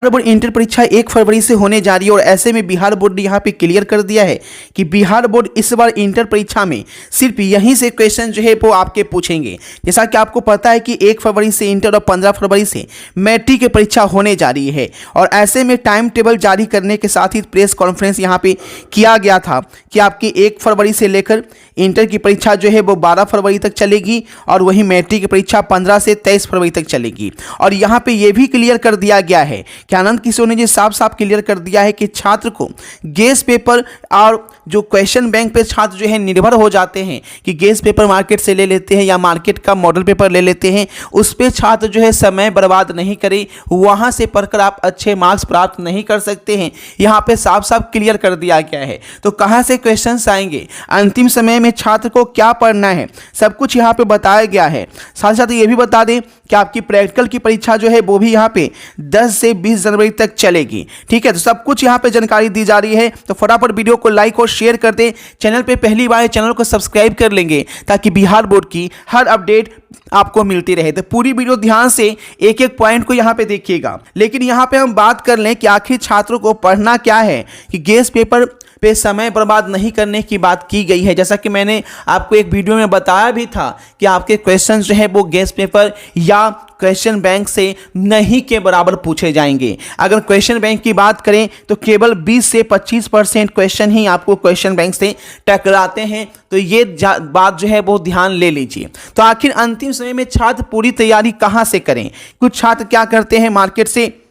Bihar board inter परीक्षा 1 फरवरी से होने जा रही है और ऐसे में बिहार बोर्ड ने यहाँ पे क्लियर कर दिया है कि बिहार बोर्ड इस बार इंटर परीक्षा में सिर्फ यहीं से क्वेश्चन जो है वो आपके पूछेंगे। जैसा कि आपको पता है कि 1 फरवरी से इंटर और 15 फरवरी से मैट्रिक की परीक्षा होने जा रही है और ऐसे में टाइम टेबल जारी करने के साथ ही प्रेस कॉन्फ्रेंस यहाँ पे किया गया था कि आपकी 1 फरवरी से लेकर इंटर की परीक्षा जो है वो 12 फरवरी तक चलेगी और वहीं मैट्रिक की परीक्षा 15 से 23 फरवरी तक चलेगी। और यहाँ पे ये भी क्लियर कर दिया गया है कि आनंद किशोर ने जो साफ साफ क्लियर कर दिया है कि छात्र को गेस पेपर और जो क्वेश्चन बैंक पे छात्र जो है निर्भर हो जाते हैं कि गेस पेपर मार्केट से ले लेते हैं या मार्केट का मॉडल पेपर ले लेते हैं, उस पे छात्र जो है समय बर्बाद नहीं करे, वहां से पढ़कर आप अच्छे मार्क्स प्राप्त नहीं कर सकते हैं। यहाँ पे साफ साफ क्लियर कर दिया गया है। तो कहाँ से क्वेश्चंस आएंगे, अंतिम समय में छात्र को क्या पढ़ना है, सब कुछ यहाँ पे बताया गया है। साथ साथ ये भी बता दें कि आपकी प्रैक्टिकल की परीक्षा जो है वो भी यहाँ पे 10 से 20 जनवरी तक चलेगी। ठीक है, तो सब कुछ यहाँ पे जानकारी दी जा रही है। तो फटाफट वीडियो को लाइक और शेयर कर दें। चैनल पे पहली बार है, चैनल को सब्सक्राइब कर लेंगे ताकि बिहार बोर्ड की हर अपडेट आपको मिलती रहे। तो पूरी वीडियो ध्यान से एक एक पॉइंट को यहाँ पे देखिएगा। लेकिन यहाँ पे हम बात कर लें कि आखिर छात्रों को पढ़ना क्या है, कि गेस पेपर पे समय बर्बाद नहीं करने की बात की गई है। जैसा कि मैंने आपको एक वीडियो में बताया भी था कि आपके क्वेश्चन जो है वो गेस पेपर या क्वेश्चन बैंक से नहीं के बराबर पूछे जाएंगे। अगर क्वेश्चन बैंक की बात करें तो केवल 20 से 25% क्वेश्चन ही आपको क्वेश्चन बैंक से टकराते हैं। तो ये बात जो है वो ध्यान ले लीजिए। तो आखिर अंतिम समय में छात्र पूरी तैयारी कहाँ से करें? कुछ छात्र क्या करते हैं, मार्केट से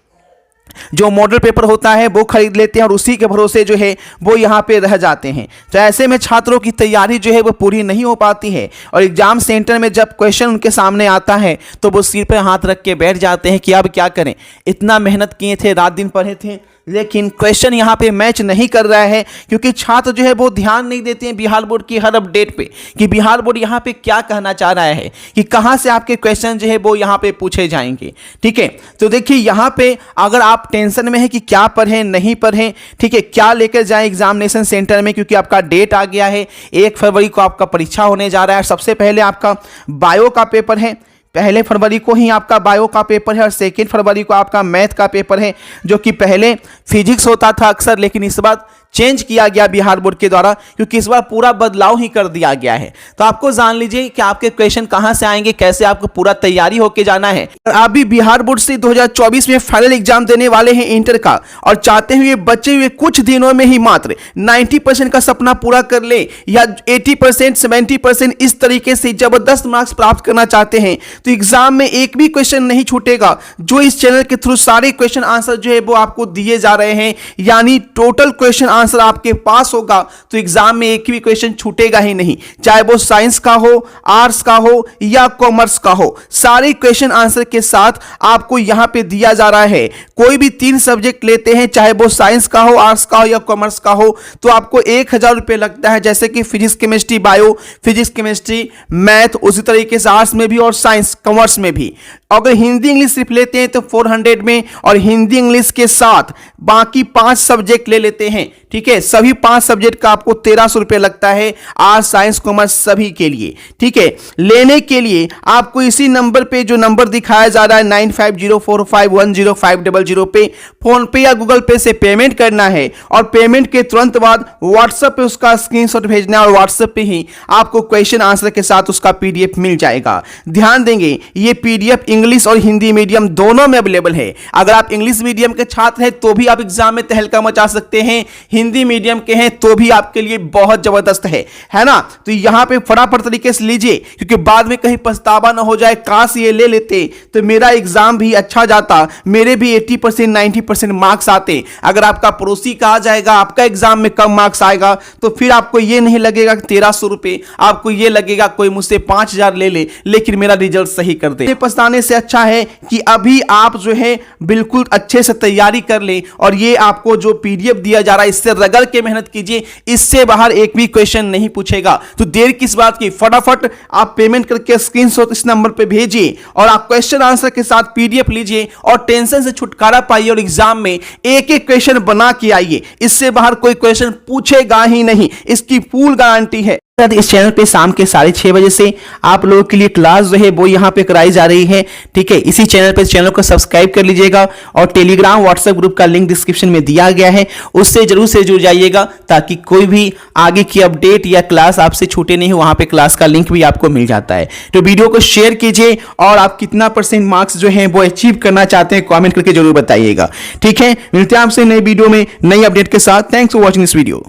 जो मॉडल पेपर होता है वो खरीद लेते हैं और उसी के भरोसे जो है वो यहाँ पे रह जाते हैं। तो ऐसे में छात्रों की तैयारी जो है वो पूरी नहीं हो पाती है और एग्जाम सेंटर में जब क्वेश्चन उनके सामने आता है तो वो सिर पे हाथ रख के बैठ जाते हैं कि अब क्या करें, इतना मेहनत किए थे, रात दिन पढ़े थे, लेकिन क्वेश्चन यहाँ पे मैच नहीं कर रहा है क्योंकि छात्र जो है वो ध्यान नहीं देते हैं बिहार बोर्ड की हर अपडेट पे कि बिहार बोर्ड यहाँ पे क्या कहना चाह रहा है, कि कहाँ से आपके क्वेश्चन जो है वो यहाँ पे पूछे जाएंगे। ठीक है, तो देखिए यहाँ पे अगर आप टेंशन में है कि क्या पढ़ें नहीं पढ़ें, ठीक है, क्या लेकर जाएं एग्जामिनेशन सेंटर में, क्योंकि आपका डेट आ गया है, 1 फरवरी को आपका परीक्षा होने जा रहा है। सबसे पहले आपका बायो का पेपर है, 1 फरवरी को ही आपका बायो का पेपर है और 2 फरवरी को आपका मैथ का पेपर है, जो कि पहले फिजिक्स होता था अक्सर, लेकिन इस बार चेंज किया गया बिहार बोर्ड के द्वारा क्योंकि इस बार पूरा बदलाव ही कर दिया गया है। तो आपको जान लीजिए कि आपके क्वेश्चन कहां से आएंगे, कैसे आपको पूरा तैयारी होके जाना है। और आप भी बिहार बोर्ड से 2024 में फाइनल एग्जाम देने वाले हैं इंटर का और चाहते हुए बचे हुए कुछ दिनों में ही मात्र 90% का सपना पूरा कर ले या 80% 70% इस तरीके से जबरदस्त मार्क्स प्राप्त करना चाहते हैं तो एग्जाम में एक भी क्वेश्चन नहीं छूटेगा। जो इस चैनल के थ्रू सारे क्वेश्चन आंसर जो है वो आपको दिए जा रहे हैं, यानी टोटल क्वेश्चन आंसर आपके पास होगा तो एग्जाम में एक भी क्वेश्चन छूटेगा ही नहीं, चाहे वो साइंस का हो, आर्ट्स का हो या कॉमर्स का हो, सारे क्वेश्चन आंसर के साथ आपको यहां पे दिया जा रहा है। कोई भी 3 सब्जेक्ट लेते हैं, चाहे वो साइंस का हो, आर्ट्स का हो या कॉमर्स का हो, तो आपको 1000 रुपये लगता है, जैसे कि physics chemistry bio, physics chemistry math, उसी तरीके से आर्ट्स में भी और साइंस कॉमर्स में भी। अगर हिंदी इंग्लिश सिर्फ लेते हैं तो 400 में, और हिंदी इंग्लिश के साथ बाकी 5 सब्जेक्ट ले लेते हैं, ठीक है, सभी 5 सब्जेक्ट का आपको 1300 रुपये लगता है, आर्ट्स साइंस कॉमर्स सभी के लिए। ठीक है, लेने के लिए आपको इसी नंबर पे जो नंबर दिखाया जा रहा है 9504510500 पे फोन पे या गूगल पे से पेमेंट करना है और पेमेंट के तुरंत बाद व्हाट्सएप पे उसका स्क्रीनशॉट भेजना है और व्हाट्सएप पे ही आपको क्वेश्चन आंसर के साथ उसका पीडीएफ मिल जाएगा। ध्यान देंगे ये पीडीएफ इंग्लिश और हिंदी मीडियम दोनों में अवेलेबल है। अगर आप इंग्लिश मीडियम के छात्र हैं तो भी आप एग्जाम में तहलका मचा सकते हैं, हिंदी मीडियम के हैं तो भी आपके लिए बहुत जबरदस्त है ना। तो यहां पे फटाफट तरीके से लीजिए क्योंकि बाद में कहीं पछतावा ना हो जाए, काश ये ले लेते तो मेरा एग्जाम भी अच्छा जाता, मेरे भी 80% 90% मार्क्स आते। अगर आपका पड़ोसी का आ जाएगा, आपका एग्जाम में कम मार्क्स आएगा तो फिर आपको ये नहीं लगेगा 1300 रुपये, आपको ये लगेगा कोई मुझसे 5000 ले ले लेकिन मेरा रिजल्ट सही कर दे। पछताने से अच्छा है कि अभी आप जो है बिल्कुल अच्छे से तैयारी कर ले और ये आपको जो पीडीएफ दिया जा रहा है इससे रगड़ के मेहनत कीजिए, इससे बाहर एक भी क्वेश्चन नहीं पूछेगा। तो देर किस बात की, फटाफट आप पेमेंट करके स्क्रीनशॉट इस नंबर पे भेजिए और आप क्वेश्चन आंसर के साथ पीडीएफ लीजिए और टेंशन से छुटकारा पाइए और एग्जाम में एक एक क्वेश्चन बना के आइए। इससे बाहर कोई क्वेश्चन पूछेगा ही नहीं, इसकी फुल गारंटी है। इस चैनल पे शाम के 6:30 बजे से आप लोगों के लिए क्लास जो है वो यहाँ पे कराई जा रही है। ठीक है, इसी चैनल पे चैनल को सब्सक्राइब कर लीजिएगा और टेलीग्राम व्हाट्सएप ग्रुप का लिंक डिस्क्रिप्शन में दिया गया है, उससे जरूर से जुड़ जाइएगा ताकि कोई भी आगे की अपडेट या क्लास आपसे छूटे नहीं। वहां पे क्लास का लिंक भी आपको मिल जाता है। तो वीडियो को शेयर कीजिए और आप कितना % मार्क्स जो है वो अचीव करना चाहते हैं कॉमेंट करके जरूर बताइएगा। ठीक है, मिलते हैं आपसे नई वीडियो में नई अपडेट के साथ। Thanks for watching this video.